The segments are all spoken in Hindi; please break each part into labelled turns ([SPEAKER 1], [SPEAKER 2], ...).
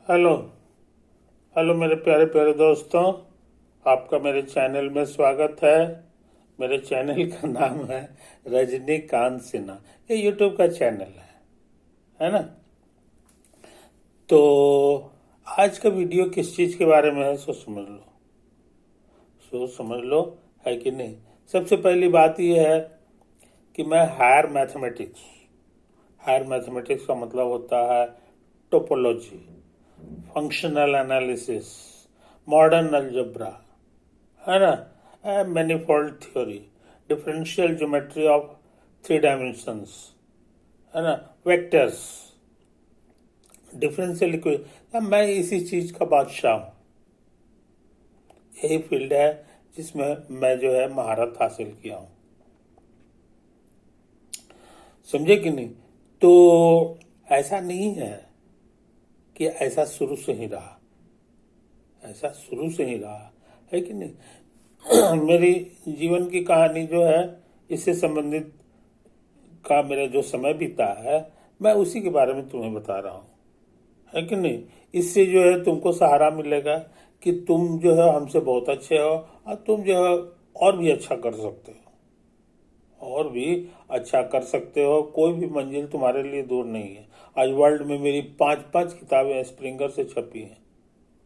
[SPEAKER 1] हेलो। हेलो मेरे प्यारे प्यारे दोस्तों, आपका मेरे चैनल में स्वागत है। मेरे चैनल का नाम है रजनीकांत सिन्हा। ये यूट्यूब का चैनल है ना। तो आज का वीडियो किस चीज़ के बारे में है सो समझ लो, है कि नहीं। सबसे पहली बात यह है कि मैं हायर मैथमेटिक्स का मतलब होता है topology, functional analysis, modern algebra, है ना, manifold theory, differential geometry of 3 dimensions, है ना, वेक्टर्स, डिफरेंशियल इक्वेशन। मैं इसी चीज का बादशाह हूँ। यही फील्ड है जिसमें मैं जो है महारत हासिल किया हूँ। समझे कि नहीं। तो ऐसा नहीं है कि ऐसा शुरू से ही रहा, ऐसा शुरू से ही रहा, है कि नहीं। मेरी जीवन की कहानी जो है इससे संबंधित का मेरा जो समय बीता है, मैं उसी के बारे में तुम्हें बता रहा हूँ, है कि नहीं। इससे जो है तुमको सहारा मिलेगा कि तुम जो है हमसे बहुत अच्छे हो और तुम जो है और भी अच्छा कर सकते हो, और भी अच्छा कर सकते हो। कोई भी मंजिल तुम्हारे लिए दूर नहीं है। आज वर्ल्ड में मेरी 5-5 किताबें स्प्रिंगर से छपी हैं,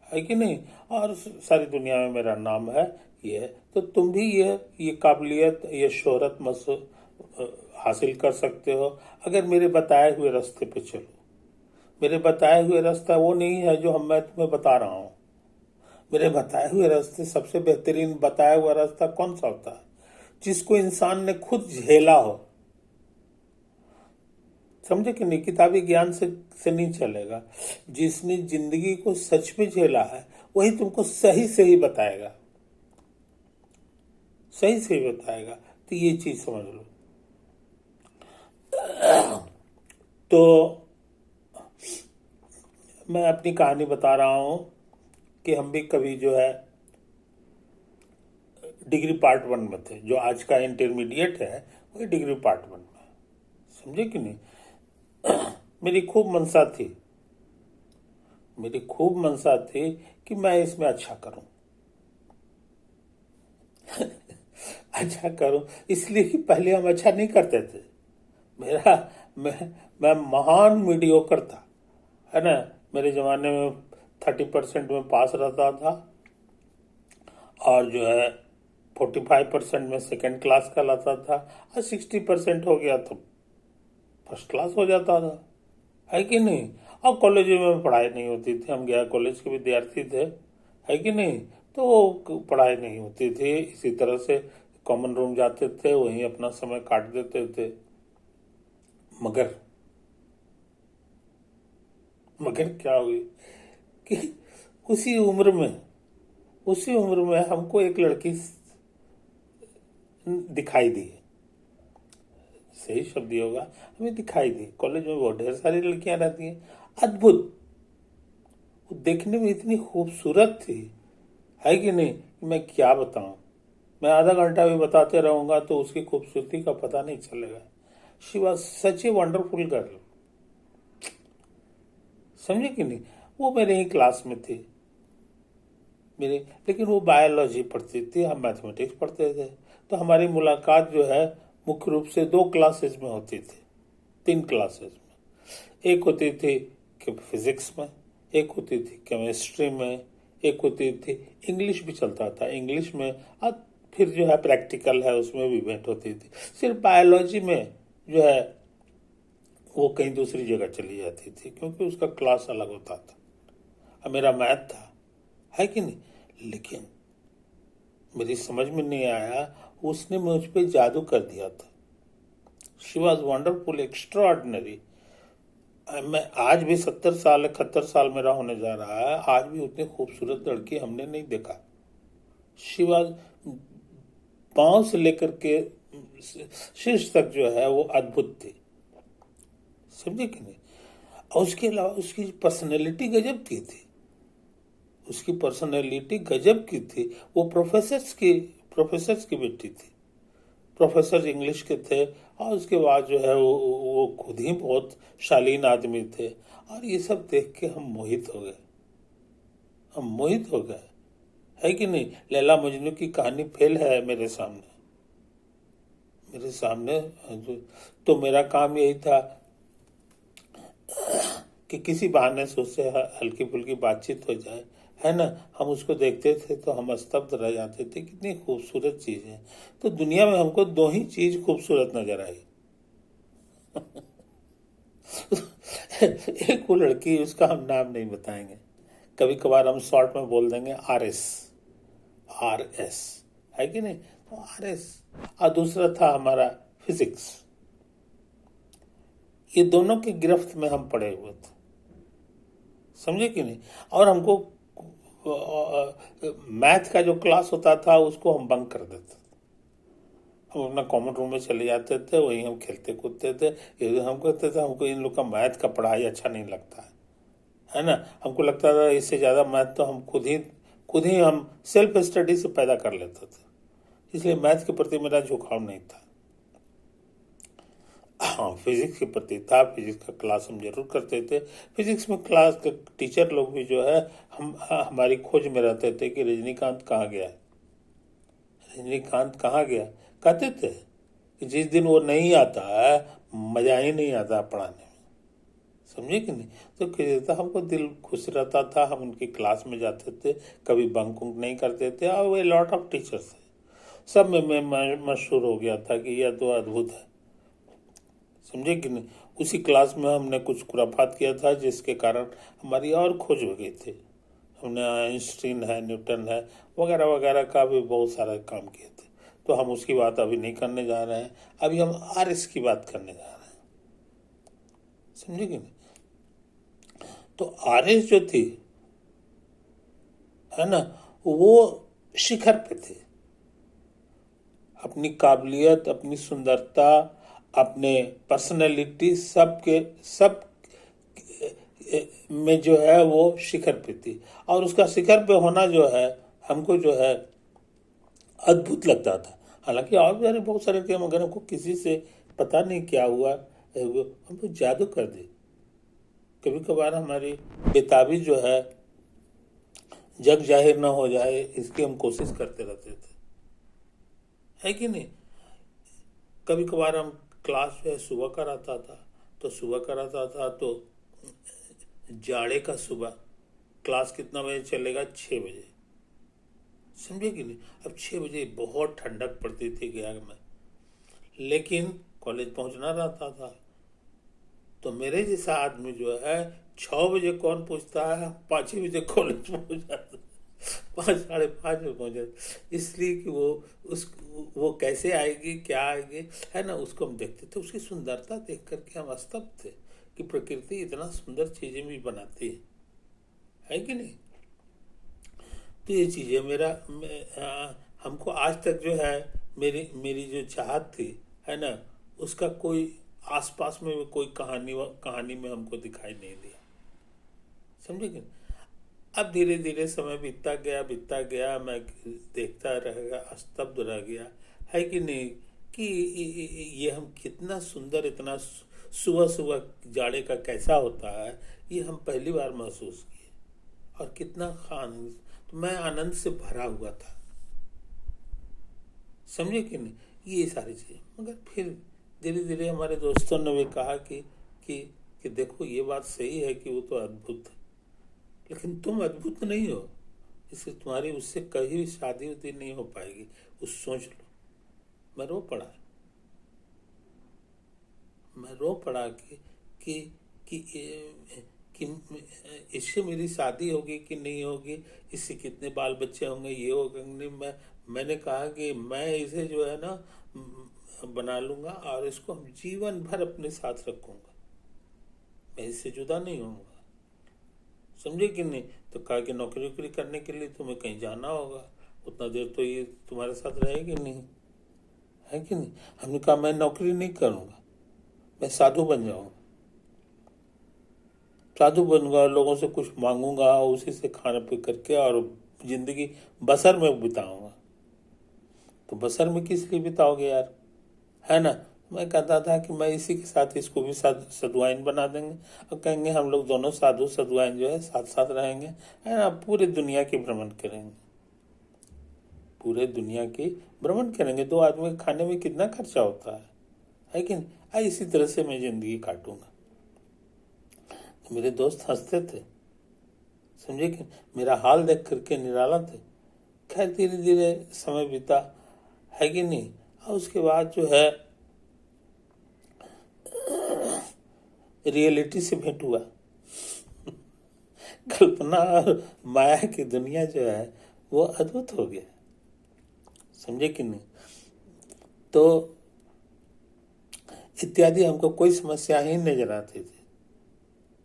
[SPEAKER 1] है कि नहीं। और सारी दुनिया में मेरा नाम है। ये तो तुम भी ये काबिलियत, ये शोहरत हासिल कर सकते हो अगर मेरे बताए हुए रास्ते पे चलो। मेरे बताए हुए रास्ता वो नहीं है जो मैं तुम्हें बता रहा हूँ। मेरे बताए हुए रास्ते, सबसे बेहतरीन बताया हुआ रास्ता कौन सा होता है? जिसको इंसान ने खुद झेला हो। समझे कि नहीं। किताबी ज्ञान से नहीं चलेगा। जिसने जिंदगी को सच में झेला है वही तुमको सही सही बताएगा, सही सही बताएगा। तो ये चीज समझ लो। तो मैं अपनी कहानी बता रहा हूं कि हम भी कभी जो है डिग्री पार्ट 1 में थे। जो आज का इंटरमीडिएट है वही डिग्री पार्ट 1 में। समझे कि नहीं। मेरी खूब मनसा थी, मेरी खूब मनसा थी कि मैं इसमें अच्छा करूं। अच्छा करूं इसलिए कि पहले हम अच्छा नहीं करते थे। मेरा मैं महान मीडियोकर था, है ना। मेरे जमाने में 30% में पास रहता था, और जो है 45% में सेकंड क्लास का लाता था, और 60% हो गया तो फर्स्ट क्लास हो जाता था, है कि नहीं। और कॉलेज में पढ़ाई नहीं होती थी। हम गया कॉलेज के विद्यार्थी थे, है कि नहीं। तो पढ़ाई नहीं होती थी। इसी तरह से कॉमन रूम जाते थे, वहीं अपना समय काट देते थे। मगर मगर क्या हुई कि उसी उम्र में उसी उम्र में हमको एक लड़की दिखाई दी। सही शब्द ये होगा, हमें दिखाई दी। कॉलेज में बहुत ढेर सारी लड़कियां रहती हैं, अद्भुत। वो देखने में इतनी खूबसूरत थी, है कि नहीं, कि मैं क्या बताऊं। मैं आधा घंटा भी बताते रहूंगा तो उसकी खूबसूरती का पता नहीं चलेगा। She was such a wonderful girl. समझे कि नहीं। वो मेरे ही क्लास में थी, मेरे, लेकिन वो बायोलॉजी पढ़ती थी, हम मैथमेटिक्स पढ़ते थे। तो हमारी मुलाकात जो है मुख्य रूप से 2 क्लासेस में होती थी, 3 क्लासेस में। एक होती थी फिजिक्स में, एक होती थी केमिस्ट्री में, एक होती थी इंग्लिश भी चलता था इंग्लिश में, और फिर जो है प्रैक्टिकल है उसमें भी भेंट होती थी। सिर्फ बायोलॉजी में जो है वो कहीं दूसरी जगह चली जाती थी, क्योंकि उसका क्लास अलग होता था। अब मेरा मैथ था, है कि नहीं। लेकिन मेरी समझ में नहीं आया, उसने मुझ पे जादू कर दिया था। She was wonderful, extraordinary. मैं आज भी 70 साल 71 साल मेरा होने जा रहा है, आज भी उतनी खूबसूरत लड़की हमने नहीं देखा। शी वॉज पांव से लेकर के शीर्ष तक जो है वो अद्भुत थी। समझे कि नहीं। और उसके अलावा उसकी पर्सनैलिटी गजब की थी, उसकी पर्सनैलिटी गजब की थी। वो प्रोफेसर्स की बेटी थी। प्रोफेसर इंग्लिश के थे, और उसके बाद जो है वो खुद ही बहुत शालीन आदमी थे। और ये सब देख के हम मोहित हो गए। हम मोहित हो गए, है कि नहीं। लैला मजनू की कहानी फेल है मेरे सामने, मेरे सामने। तो मेरा काम यही था कि किसी बहाने से उससे हल्की फुल्की बातचीत हो जाए, है ना। हम उसको देखते थे तो हम स्तब्ध रह जाते थे, कितनी खूबसूरत चीज है। तो दुनिया में हमको दो ही चीज खूबसूरत नजर आई। एक वो लड़की, उसका हम नाम नहीं बताएंगे, कभी कभार हम शॉर्ट में बोल देंगे RS, RS, है कि नहीं। तो RS, और दूसरा था हमारा फिजिक्स। ये दोनों की गिरफ्त में हम पड़े हुए थे, समझे कि नहीं। और हमको मैथ का जो क्लास होता था उसको हम बंक कर देते थे। हम अपना कॉमन रूम में चले जाते थे, वहीं हम खेलते कूदते थे। ये हम कहते थे हमको इन लोग का मैथ का पढ़ाई अच्छा नहीं लगता है ना। हमको लगता था इससे ज़्यादा मैथ तो हम खुद ही हम सेल्फ स्टडी से पैदा कर लेते थे, इसलिए मैथ के प्रति मेरा झुकाव नहीं था। हाँ, फिजिक्स के प्रति था, फिजिक्स का क्लास हम जरूर करते थे। फिजिक्स में क्लास के टीचर लोग भी जो है हमारी खोज में रहते थे कि रजनीकांत कहाँ गया, रजनीकांत कहाँ गया। कहते थे कि जिस दिन वो नहीं आता है मजा ही नहीं आता पढ़ाने में, समझे कि नहीं। तो कहता हमको दिल खुश रहता था, हम उनकी क्लास में जाते थे, कभी बंक उंक नहीं करते थे। और वे लॉट ऑफ टीचर्स थे, सब में मैं मशहूर हो गया था कि यह तो अद्भुत है, समझे कि नहीं। उसी क्लास में हमने कुछ खुराफात किया था जिसके कारण हमारी और खोज हो गई थी। हमने आइंस्टीन है, न्यूटन है, वगैरह वगैरह का भी बहुत सारा काम किए थे। तो हम उसकी बात अभी नहीं करने जा रहे हैं, अभी हम RS की बात करने जा रहे हैं, समझे कि नहीं। तो RS जो थी, है ना, वो शिखर पे थे। अपनी काबिलियत, अपनी सुंदरता, अपने पर्सनैलिटी, सब में जो है वो शिखर पे थी। और उसका शिखर पे होना जो है हमको जो है अद्भुत लगता था। हालांकि और भी बहुत सारे थे, मगर हमको किसी से पता नहीं क्या हुआ, हमको जादू कर दी। कभी कभार हमारी बेताबी जो है जग जाहिर ना हो जाए, इसकी हम कोशिश करते रहते थे, है कि नहीं। कभी कभार हम क्लास जो है सुबह कराता था, तो सुबह कराता था तो जाड़े का सुबह क्लास कितना बजे चलेगा, 6 बजे, समझे कि नहीं। अब 6 बजे बहुत ठंडक पड़ती थी गया में, लेकिन कॉलेज पहुंचना रहता था। तो मेरे जैसा आदमी जो है 6 बजे कौन पूछता है, 5 ही बजे कॉलेज पहुंच जाता, 5, 5:30 में पहुंच जाता। इसलिए कि वो कैसे आएगी, क्या आएगी, है ना, उसको हम देखते थे। उसकी सुंदरता देख करके हम स्तब्ध थे कि प्रकृति इतना सुंदर चीजें भी बनाती है कि नहीं। तो ये चीजें हमको आज तक जो है मेरी मेरी जो चाहत थी, है ना, उसका कोई आसपास में भी कोई कहानी में हमको दिखाई नहीं दिया, समझे कि। अब धीरे धीरे समय बीतता गया, मैं देखता रह गया, स्तब्ध रह गया, है कि नहीं, कि ये हम कितना सुंदर, इतना सुबह सुबह जाड़े का कैसा होता है, ये हम पहली बार महसूस किए। और कितना आनंद, तो मैं आनंद से भरा हुआ था, समझे कि नहीं। ये सारी चीजें, मगर फिर धीरे धीरे हमारे दोस्तों ने भी कहा कि कि देखो ये बात सही है कि वो तो अद्भुत है, लेकिन तुम अद्भुत नहीं हो, इससे तुम्हारी उससे कभी भी शादी उदी नहीं हो पाएगी, उस सोच लो। मैं रो पड़ा, कि कि कि इससे मेरी शादी होगी कि नहीं होगी, इससे कितने बाल बच्चे होंगे, ये होगा नहीं। मैंने कहा कि मैं इसे जो है ना बना लूंगा और इसको हम जीवन भर अपने साथ रखूंगा, मैं इससे जुदा नहीं होऊंगा, समझे कि नहीं। तो कहा कि नौकरी वोकरी करने के लिए तुम्हें कहीं जाना होगा, उतना देर तो ये तुम्हारे साथ रहेगी नहीं, है कि नहीं। हमने कहा मैं नौकरी नहीं करूंगा, मैं साधु बन जाऊंगा, साधु बनूंगा, लोगों से कुछ मांगूंगा, उसी से खाना पी करके और जिंदगी बसर में बिताऊंगा। तो बसर में किस लिए बिताओगे यार, है ना। मैं कहता था कि मैं इसी के साथ इसको भी साधुआइन बना देंगे और कहेंगे हम लोग दोनों साधु साधुआइन जो है साथ साथ रहेंगे, है ना, पूरे दुनिया की भ्रमण करेंगे, पूरे दुनिया की भ्रमण करेंगे। 2 आदमी के खाने में कितना खर्चा होता है कि नहीं? इसी तरह से मैं जिंदगी काटूंगा। तो मेरे दोस्त हंसते थे, समझे कि मेरा हाल देख करके निराला थे। खैर धीरे धीरे समय बीता, है कि नहीं। और उसके बाद जो है रियलिटी से भेंट हुआ। कल्पना और माया की दुनिया जो है वो अद्भुत हो गया, समझे कि नहीं। तो इत्यादि हमको कोई समस्या ही नजर आती थी।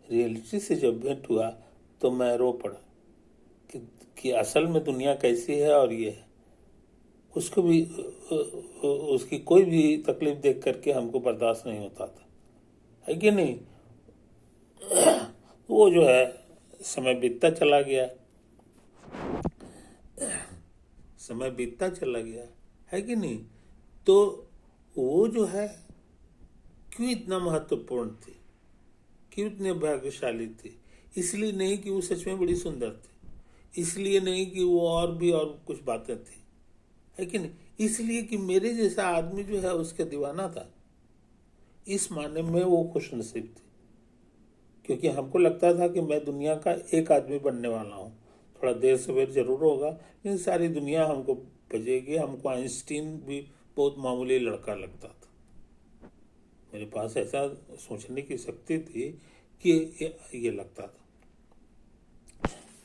[SPEAKER 1] रियलिटी से जब भेंट हुआ तो मैं रो पड़ा कि असल में दुनिया कैसी है और ये है। उसको भी उसकी कोई भी तकलीफ देख करके हमको बर्दाश्त नहीं होता था, है कि नहीं। वो जो है समय बीतता चला गया, समय बीतता चला गया, है कि नहीं। तो वो जो है क्यों इतना महत्वपूर्ण थी, क्यों इतने भाग्यशाली थी। इसलिए नहीं कि वो सच में बड़ी सुंदर थी, इसलिए नहीं कि वो और भी और कुछ बातें थी, है कि नहीं। इसलिए कि मेरे जैसा आदमी जो है उसके दीवाना था। इस माने में वो खुश नसीब थी, क्योंकि हमको लगता था कि मैं दुनिया का एक आदमी बनने वाला हूँ। थोड़ा देर सवेर जरूर होगा, लेकिन सारी दुनिया हमको बजेगी। हमको आइंस्टीन भी बहुत मामूली लड़का लगता था। मेरे पास ऐसा सोचने की शक्ति थी कि ये लगता था।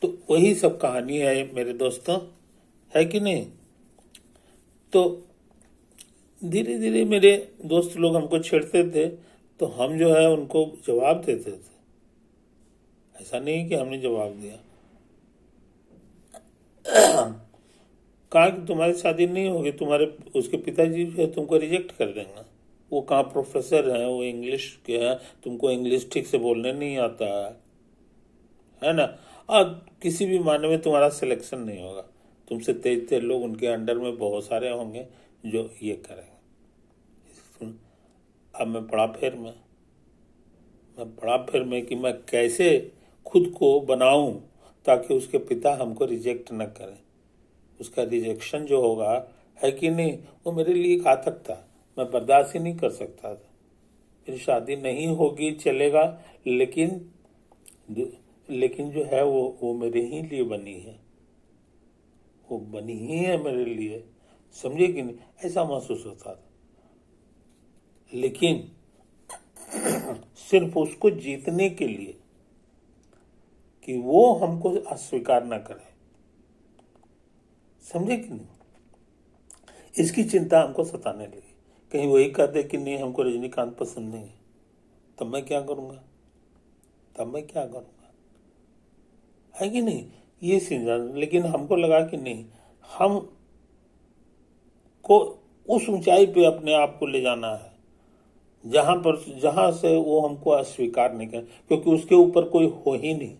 [SPEAKER 1] तो वही सब कहानी है मेरे दोस्तों, है कि नहीं। तो धीरे धीरे मेरे दोस्त लोग हमको छेड़ते थे तो हम जो है उनको जवाब देते थे। ऐसा नहीं कि हमने जवाब दिया। कहा कि तुम्हारी शादी नहीं होगी, तुम्हारे उसके पिताजी जो है तुमको रिजेक्ट कर देंगे। वो कहाँ प्रोफेसर हैं, वो इंग्लिश के हैं, तुमको इंग्लिश ठीक से बोलने नहीं आता है ना। और किसी भी माने में तुम्हारा सिलेक्शन नहीं होगा। तुमसे तेज तेज लोग उनके अंडर में बहुत सारे होंगे जो ये करेंगे। अब मैं बड़ा फेर में कि मैं कैसे खुद को बनाऊं ताकि उसके पिता हमको रिजेक्ट न करें। उसका रिजेक्शन जो होगा, है कि नहीं, वो मेरे लिए घातक था। मैं बर्दाश्त ही नहीं कर सकता था। मेरी शादी नहीं होगी चलेगा, लेकिन लेकिन जो है वो मेरे ही लिए बनी है, वो बनी ही है मेरे लिए, समझे कि नहीं। ऐसा महसूस होता था। लेकिन सिर्फ उसको जीतने के लिए कि वो हमको अस्वीकार न करे, समझे कि नहीं, इसकी चिंता हमको सताने लगी। कहीं वही कह दे कि नहीं हमको रजनीकांत पसंद नहीं है, तब मैं क्या करूंगा, है कि नहीं। ये सीन। लेकिन हमको लगा कि नहीं, हम को उस ऊंचाई पे अपने आप को ले जाना है जहां से वो हमको अस्वीकार नहीं करे, क्योंकि उसके ऊपर कोई हो ही नहीं।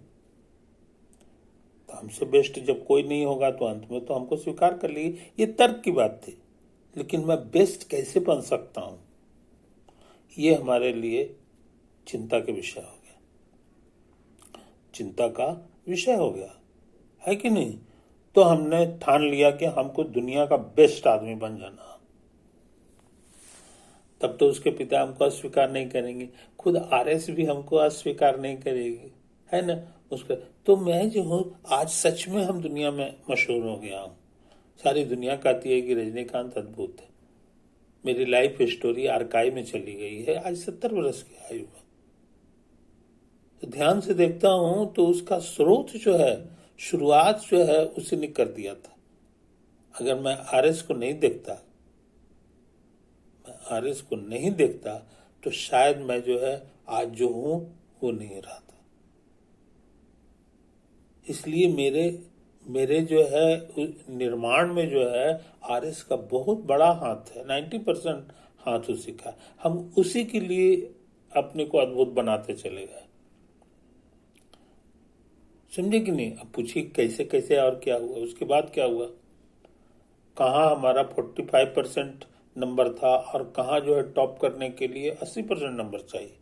[SPEAKER 1] तो हमसे बेस्ट जब कोई नहीं होगा तो अंत में तो हमको स्वीकार कर लेगी। ये तर्क की बात थी। लेकिन मैं बेस्ट कैसे बन सकता हूं, ये हमारे लिए चिंता के विषय हो गया, चिंता का विषय हो गया, है कि नहीं। तो हमने ठान लिया कि हमको दुनिया का बेस्ट आदमी बन जाना। तब तो उसके पिता हमको अस्वीकार नहीं करेंगे, खुद आरएस भी हमको अस्वीकार नहीं करेगी, है ना। उसका तो मैं जो हूँ आज सच में हम दुनिया में मशहूर हो गया हूँ। सारी दुनिया कहती है कि रजनीकांत अद्भुत है। मेरी लाइफ स्टोरी आर्काइव में चली गई है आज 70 वर्ष की आयु में। तो ध्यान से देखता हूं तो उसका स्रोत जो है, शुरुआत जो है उसी ने कर दिया था। अगर मैं आरएस को नहीं देखता तो शायद मैं जो है आज जो हूं वो नहीं रहा था। इसलिए मेरे जो है निर्माण में जो है आरएस का बहुत बड़ा हाथ है। 90% हाथ उसी का। हम उसी के लिए अपने को अद्भुत बनाते चले गए, समझे कि नहीं। अब पूछिए कैसे कैसे और क्या हुआ, उसके बाद क्या हुआ। कहाँ हमारा 45% नंबर था और कहाँ जो है टॉप करने के लिए 80% नंबर चाहिए।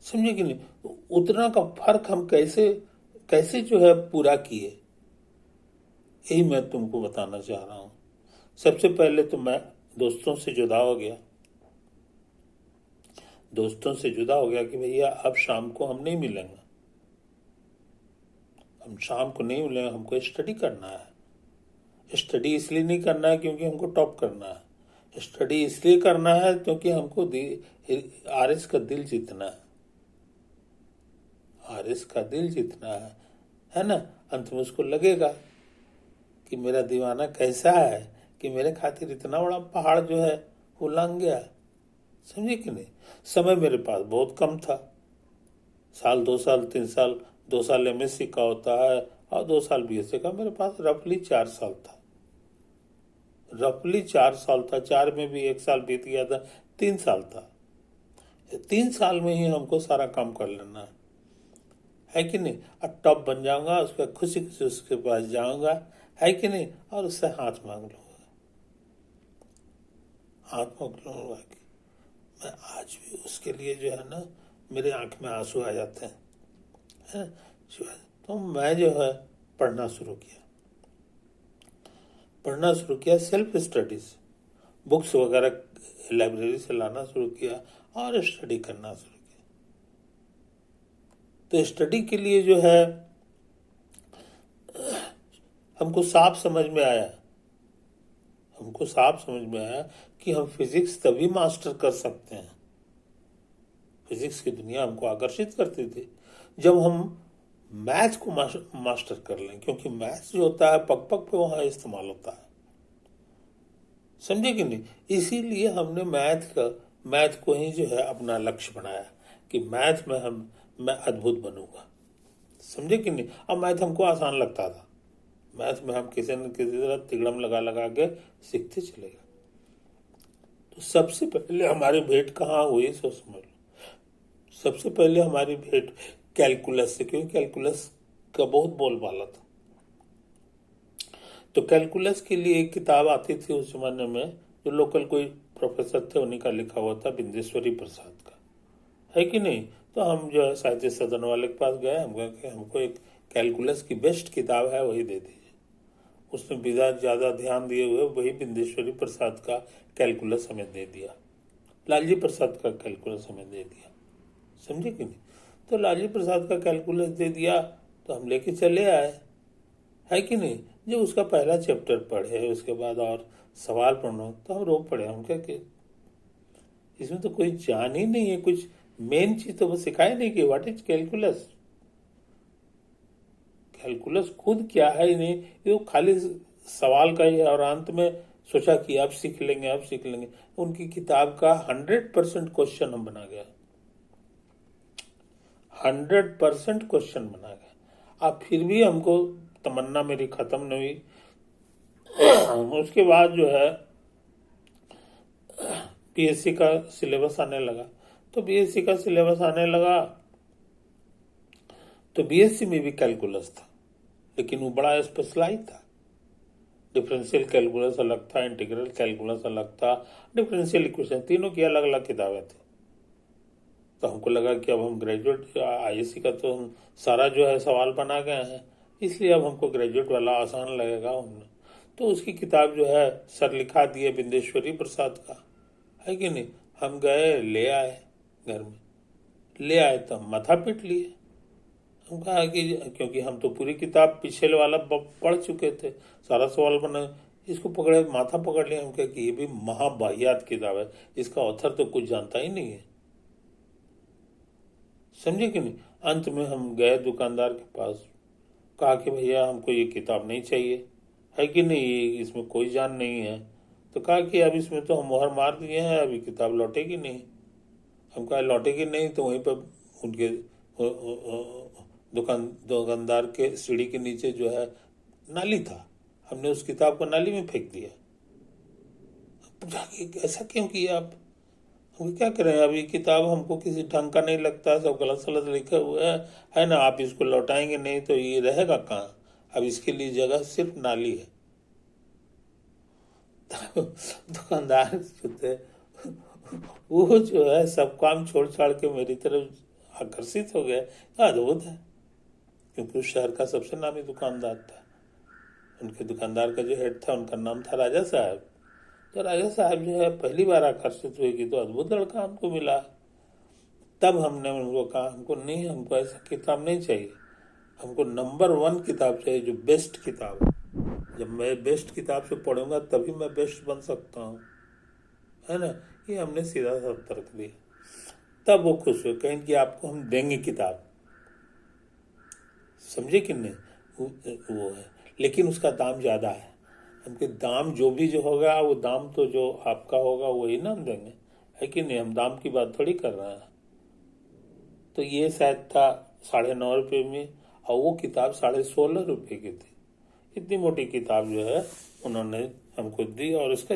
[SPEAKER 1] समझे कि नहीं? तो उतना का फर्क हम कैसे कैसे जो है पूरा किए, यही मैं तुमको बताना चाह रहा हूँ। सबसे पहले तो मैं दोस्तों से जुदा हो गया, दोस्तों से जुदा हो गया कि भैया अब शाम को हम नहीं मिलेंगे, हम शाम को नहीं मिलेंगे, हमको स्टडी करना है। स्टडी इसलिए नहीं करना है क्योंकि हमको टॉप करना है, स्टडी इसलिए करना है क्योंकि हमको आरएस का दिल जीतना है, आरएस का दिल जीतना है ना। अंत में उसको लगेगा कि मेरा दीवाना कैसा है कि मेरे खातिर इतना बड़ा पहाड़ जो है वो लांग गया। समझे कि नहीं? समय मेरे पास बहुत कम था, साल 2 साल 3 साल, 2 साल एमएससी का होता है और 2 साल बीएससी का, मेरे पास रफली 4 साल था, रफली 4 साल था। 4 में भी 1 साल बीत गया था, 3 साल था। 3 साल में ही हमको सारा काम कर लेना है कि नहीं? अब टॉप बन जाऊंगा, उसका खुशी खुशी उसके पास जाऊंगा, है कि नहीं, और उससे हाथ मांग लूंगा, हाथ मांग लूंगा। मैं आज भी उसके लिए जो है ना, मेरे आंख में आंसू आ जाते हैं। तो मैं जो है पढ़ना शुरू किया, पढ़ना शुरू किया, सेल्फ स्टडीज, बुक्स वगैरह लाइब्रेरी से लाना शुरू किया और स्टडी करना शुरू किया। तो स्टडी के लिए जो है हमको साफ समझ में आया, हमको साफ समझ में आया कि हम फिजिक्स तभी मास्टर कर सकते हैं, फिजिक्स की दुनिया हमको आकर्षित करती थी जब हम मैथ को मास्टर कर लें, क्योंकि मैथ जो होता है पग पग पे वहां इस्तेमाल होता है। समझे कि नहीं? इसीलिए हमने मैथ को ही जो है अपना लक्ष्य बनाया कि मैथ में मैं अद्भुत बनूंगा। समझे कि नहीं? अब मैथ हमको आसान लगता था, मैथ में हम किसी न किसी तरह तिगड़म लगा लगा के सीखते चले गए। तो सबसे पहले हमारी भेंट कहाँ हुई सो समझ लो। सबसे पहले हमारी भेंट कैलकुलस से, क्योंकि कैलकुलस का बहुत बोलबाला था। तो कैलकुलस के लिए एक किताब आती थी उस जमाने में, जो लोकल कोई प्रोफेसर थे उन्हीं का लिखा हुआ था, बिंदेश्वरी प्रसाद का, है कि नहीं? तो हम जो है साहित्य सदन वाले के पास गए, हम कहे कि हमको एक कैलकुलस की बेस्ट किताब है वही दे दीजिए। उसने विदा ज़्यादा ध्यान दिए हुए वही बिंदेश्वरी प्रसाद का कैलकुलस हमें दे दिया, लालजी प्रसाद का कैलकुलस हमें दे दिया। समझे कि नहीं? तो लालजी प्रसाद का कैलकुलस दे दिया तो हम लेके चले आए, है कि नहीं? जब उसका पहला चैप्टर पढ़े उसके बाद और सवाल पढ़ना तो हम रो पड़े, हम क्या कि इसमें तो कोई जान ही नहीं है, कुछ मेन चीज तो वो सिखाए नहीं कि व्हाट इज कैलकुलस, कैलकुलस खुद क्या है ही नहीं, ये खाली सवाल का ही है। और अंत में सोचा कि अब सीख लेंगे, अब सीख लेंगे। उनकी किताब का 100% क्वेश्चन हम बना गया, 100% क्वेश्चन बना गया। अब फिर भी हमको तमन्ना मेरी खत्म नहीं हुई। उसके बाद जो है बीएससी का सिलेबस आने लगा, तो बीएससी का सिलेबस आने लगा तो बीएससी में भी कैलकुलस था, लेकिन वो बड़ा स्पेशलाइज था। डिफरेंशियल कैलकुलस अलग था, इंटीग्रल कैलकुलस अलग था, डिफरेंशियल इक्वेशन, तीनों की अलग अलग किताबें थी। तो हमको लगा कि अब हम ग्रेजुएट आईएससी का तो हम सारा जो है सवाल बना गए हैं, इसलिए अब हमको ग्रेजुएट वाला आसान लगेगा। हमने तो उसकी किताब जो है सर लिखा दिए बिंदेश्वरी प्रसाद का, है कि नहीं? हम गए ले आए, घर में ले आए तो हम माथा पीट लिए। हम कहा कि क्योंकि हम तो पूरी किताब पीछे वाला पढ़ चुके थे, सारा सवाल बना, इसको पकड़े माथा पकड़ लिया। हम कहा कि ये भी महाबाहियात किताब है, इसका ऑथर तो कुछ जानता ही नहीं है। समझे कि नहीं? अंत में हम गए दुकानदार के पास, कहा कि भैया हमको ये किताब नहीं चाहिए, है कि नहीं, इसमें कोई जान नहीं है। तो कहा कि अब इसमें तो हम मोहर मार दिए हैं, अभी किताब लौटेगी नहीं। हम कहा लौटेगी नहीं, तो वहीं पर उनके दुकानदार के सीढ़ी के नीचे जो है नाली था, हमने उस किताब को नाली में फेंक दिया। पूछा कि ऐसा क्यों किया आप? हम क्या करें, अभी किताब हमको किसी ढंग का नहीं लगता, सब गलत सलत लिखे हुए है ना, आप इसको लौटाएंगे नहीं तो ये रहेगा कहाँ? अब इसके लिए जगह सिर्फ नाली है। तो दुकानदार जो थे वो जो है सब काम छोड़ छाड़ के मेरी तरफ आकर्षित हो गए। अद्भुत है, क्योंकि उस शहर का सबसे नामी दुकानदार था। उनके दुकानदार का जो हेड था उनका नाम था राजा साहब। तो राजा साहब जो है पहली बार आकर्षित हुए कि तो अद्भुत लड़का हमको मिला। तब हमने उनको कहा हमको नहीं, हमको ऐसा किताब नहीं चाहिए, हमको नंबर 1 किताब चाहिए, जो बेस्ट किताब है। जब मैं बेस्ट किताब से पढ़ूंगा तभी मैं बेस्ट बन सकता हूँ, है ना। ये हमने सीधा सा तर्क दिया। तब वो खुश हुए, कहें कि आपको हम देंगे किताब, समझे कि नहीं। वो है, लेकिन उसका दाम ज़्यादा है। हमके दाम जो भी जो होगा वो दाम तो जो आपका होगा वही ना हम देंगे, है कि नहीं। हम दाम की बात थोड़ी कर रहे हैं। तो ये शायद था 9.5 रुपये में, और वो किताब 16.5 रुपये की थी। इतनी मोटी किताब जो है उन्होंने हमको दी, और इसका